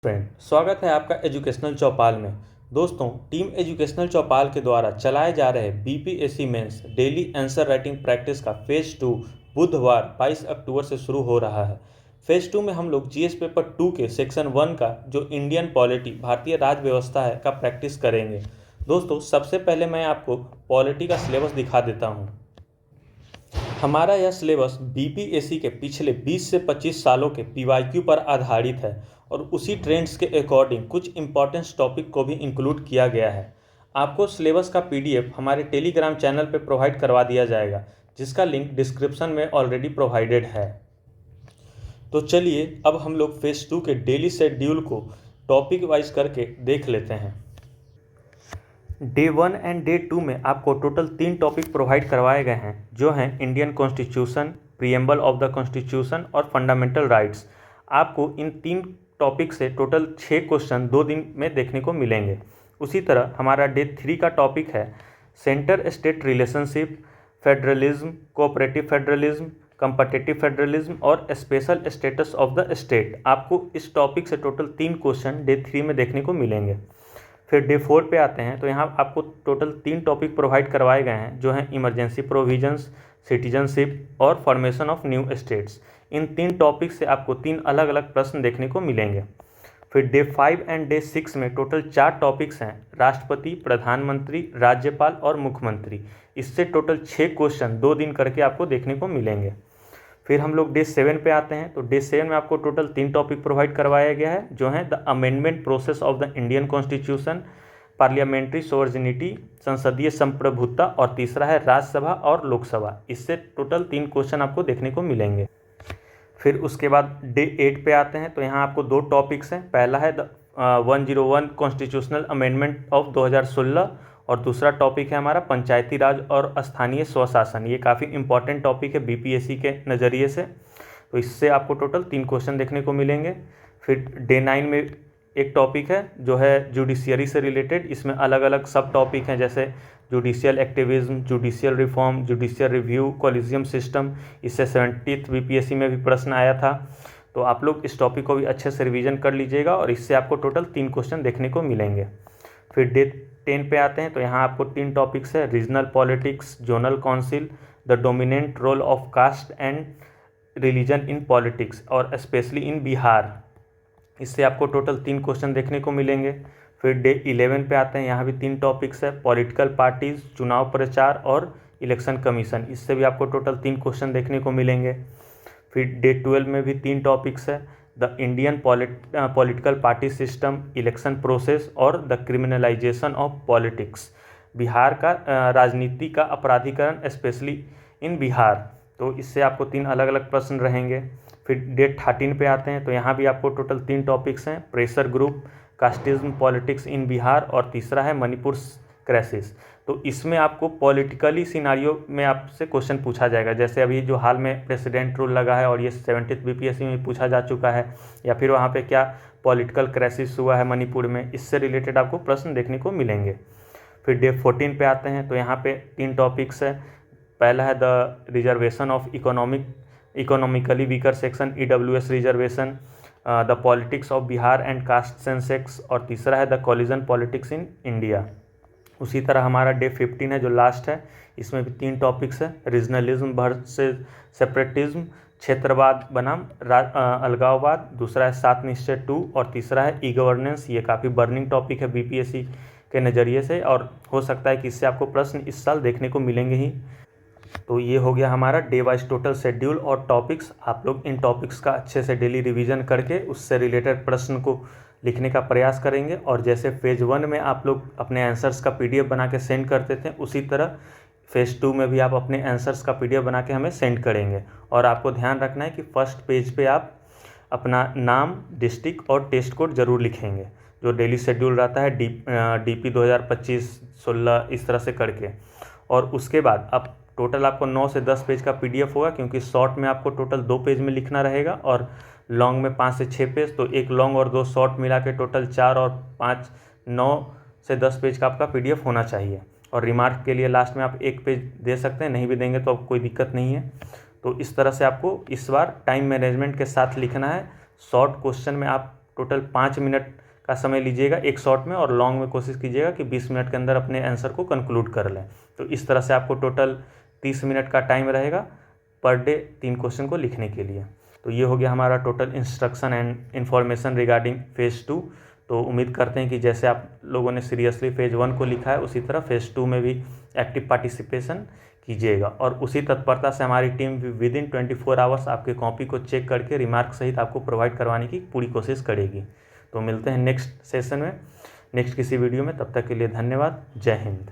Friend, स्वागत है आपका एजुकेशनल चौपाल में। दोस्तों, टीम एजुकेशनल चौपाल के द्वारा चलाए जा रहे BPSC mains daily answer writing practice का फेज 2 बुधवार 22 अक्टूबर से शुरू हो रहा है। फेज 2 में हम लोग जीएस पेपर 2 के सेक्शन 1 का जो इंडियन पॉलिटी भारतीय राज व्यवस्था है का प्रैक्टिस करेंगे। दोस्तों, सबसे पहले मैं आपको पॉलिटी का सिलेबस दिखा देता हूँ। हमारा यह सिलेबस बीपीएससी के पिछले 20 से 25 सालों के पीवाईक्यू पर आधारित है और उसी ट्रेंड्स के अकॉर्डिंग कुछ इंपॉर्टेंट टॉपिक को भी इंक्लूड किया गया है। आपको सिलेबस का पीडीएफ हमारे टेलीग्राम चैनल पर प्रोवाइड करवा दिया जाएगा, जिसका लिंक डिस्क्रिप्शन में ऑलरेडी प्रोवाइडेड है। तो चलिए अब हम लोग फेज 2 के डेली शेड्यूल को टॉपिक वाइज करके देख लेते हैं। डे 1 एंड डे 2 में आपको टोटल 3 टॉपिक प्रोवाइड करवाए गए हैं, जो हैं Indian constitution, preamble of the constitution और फंडामेंटल राइट्स। आपको इन 3 टॉपिक से टोटल 6 क्वेश्चन 2 दिन में देखने को मिलेंगे। उसी तरह हमारा डे 3 का टॉपिक है centre state relationship, federalism, cooperative federalism, competitive federalism और special status of the state. आपको इस टॉपिक से टोटल 3 क्वेश्चन डे 3 में देखने को मिलेंगे। फिर डे 4 पे आते हैं, तो यहाँ आपको टोटल 3 टॉपिक प्रोवाइड करवाए गए हैं, जो हैं इमरजेंसी प्रोविजंस, सिटीजनशिप और formation of new states. In 3 topic से आपको 3 अलग अलग प्रश्न देखने को मिलेंगे। फिर डे 5 एंड डे 6 में टोटल 4 टॉपिक्स हैं, राष्ट्रपति, प्रधानमंत्री, राज्यपाल और मुख्यमंत्री। इससे टोटल 6 क्वेश्चन 2 दिन करके आपको देखने को मिलेंगे। फिर हम लोग डे 7 पे आते हैं, तो डे 7 में आपको टोटल 3 टॉपिक प्रोवाइड करवाया गया है, जो हैं the amendment process of the Indian constitution, parliamentary sovereignty, संसदीय संप्रभुता और तीसरा है राज्यसभा और लोकसभा। इससे टोटल 3 क्वेश्चन आपको देखने को मिलेंगे। फिर उसके बाद डे 8 पे आते हैं, तो यहाँ आपको 2 टॉपिक्स हैं। पहला है द 101 कॉन्स्टिट्यूशनल अमेंडमेंट ऑफ 2016 और दूसरा टॉपिक है हमारा पंचायती राज और स्थानीय स्वशासन। ये काफ़ी इंपॉर्टेंट टॉपिक है बीपीएससी के नज़रिए से, तो इससे आपको टोटल 3 क्वेश्चन देखने को मिलेंगे। फिर डे 9 में एक टॉपिक है जो है जुडिशियरी से रिलेटेड। इसमें अलग अलग सब टॉपिक हैं, जैसे judicial activism, judicial reform, judicial review, collegium system. इससे 70th बीपीएससी में भी प्रश्न आया था, तो आप लोग इस टॉपिक को भी अच्छे से रिवीजन कर लीजिएगा और इससे आपको टोटल 3 क्वेश्चन देखने को मिलेंगे। फिर डे 10 पे आते हैं, तो यहाँ आपको 3 टॉपिक्स है, regional politics, zonal council, the dominant role of caste and religion in politics और स्पेशली इन बिहार। इससे आपको टोटल 3 क्वेश्चन देखने को मिलेंगे। फिर डे 11 पे आते हैं, यहाँ भी 3 टॉपिक्स है, पॉलिटिकल पार्टीज, चुनाव प्रचार और इलेक्शन कमीशन। इससे भी आपको टोटल 3 क्वेश्चन देखने को मिलेंगे। फिर डे 12 में भी 3 टॉपिक्स है, the Indian political party system, election process और the criminalisation of politics. Bihar का राजनीति का अपराधीकरण स्पेशली इन बिहार। तो इससे आपको 3 अलग अलग प्रश्न रहेंगे। फिर डे 13 पे आते हैं, तो यहाँ भी आपको टोटल 3 टॉपिक्स हैं, pressure group, casteism politics in Bihar और तीसरा है मणिपुर क्राइसिस। तो इसमें आपको पॉलिटिकली सिनारियो में आपसे क्वेश्चन पूछा जाएगा, जैसे अभी जो हाल में प्रेसिडेंट रूल लगा है और ये 70th बीपीएससी में पूछा जा चुका है, या फिर वहाँ पे क्या पॉलिटिकल क्राइसिस हुआ है मणिपुर में, इससे रिलेटेड आपको प्रश्न देखने को मिलेंगे। फिर डे 14 पे आते हैं, तो यहाँ पे 3 टॉपिक्स है। पहला है the reservation of economically weaker section EWS reservation, the politics of Bihar and caste census और तीसरा है the coalition politics in India. उसी तरह हमारा डे 15 है जो लास्ट है, इसमें भी 3 टॉपिक्स है, रीजनलिज्म वर्सेस सेपरेटिज्म, क्षेत्रवाद बनाम अलगाववाद, दूसरा है 7 निश्चय 2 और तीसरा है ई गवर्नेंस। ये काफ़ी बर्निंग टॉपिक है बीपीएससी के नज़रिए से और हो सकता है कि इससे आपको प्रश्न इस साल देखने को मिलेंगे ही। तो ये हो गया हमारा डे वाइज टोटल शेड्यूल और टॉपिक्स। आप लोग इन टॉपिक्स का अच्छे से डेली रिवीजन करके उससे रिलेटेड प्रश्न को लिखने का प्रयास करेंगे, और जैसे फेज 1 में आप लोग अपने आंसर्स का पीडीएफ बना के सेंड करते थे, उसी तरह फेज 2 में भी आप अपने आंसर्स का पीडीएफ बना के हमें सेंड करेंगे। और आपको ध्यान रखना है कि फर्स्ट पेज पे आप अपना नाम, डिस्ट्रिक्ट और टेस्ट कोड ज़रूर लिखेंगे, जो डेली शेड्यूल रहता है DP 2025-16 इस तरह से करके। और उसके बाद अब टोटल आपको 9 से 10 पेज का पीडीएफ होगा, क्योंकि शॉर्ट में आपको टोटल 2 पेज में लिखना रहेगा और लॉन्ग में 5 से 6 पेज। तो एक लॉन्ग और 2 शॉर्ट मिला के टोटल 4 और 5 9 से 10 पेज का आपका पीडीएफ होना चाहिए। और रिमार्क के लिए लास्ट में आप 1 पेज दे सकते हैं, नहीं भी देंगे तो कोई दिक्कत नहीं है। तो इस तरह से आपको इस बार टाइम मैनेजमेंट के साथ लिखना है। शॉर्ट क्वेश्चन में आप टोटल 5 मिनट का समय लीजिएगा एक शॉर्ट में, और लॉन्ग में कोशिश कीजिएगा कि 20 मिनट के अंदर अपने आंसर को कंक्लूड कर लें। तो इस तरह से आपको टोटल 30 मिनट का टाइम रहेगा पर डे 3 क्वेश्चन को लिखने के लिए। तो ये हो गया हमारा total instruction and information regarding phase 2। तो उम्मीद करते हैं कि जैसे आप लोगों ने सीरियसली फेज़ 1 को लिखा है उसी तरह फेज़ 2 में भी एक्टिव पार्टिसिपेशन कीजिएगा, और उसी तत्परता से हमारी टीम विदिन 24 आवर्स आपके कॉपी को चेक करके रिमार्क सहित आपको प्रोवाइड करवाने की पूरी कोशिश करेगी। तो मिलते हैं नेक्स्ट सेशन में, नेक्स्ट किसी वीडियो में। तब तक के लिए धन्यवाद। जय हिंद।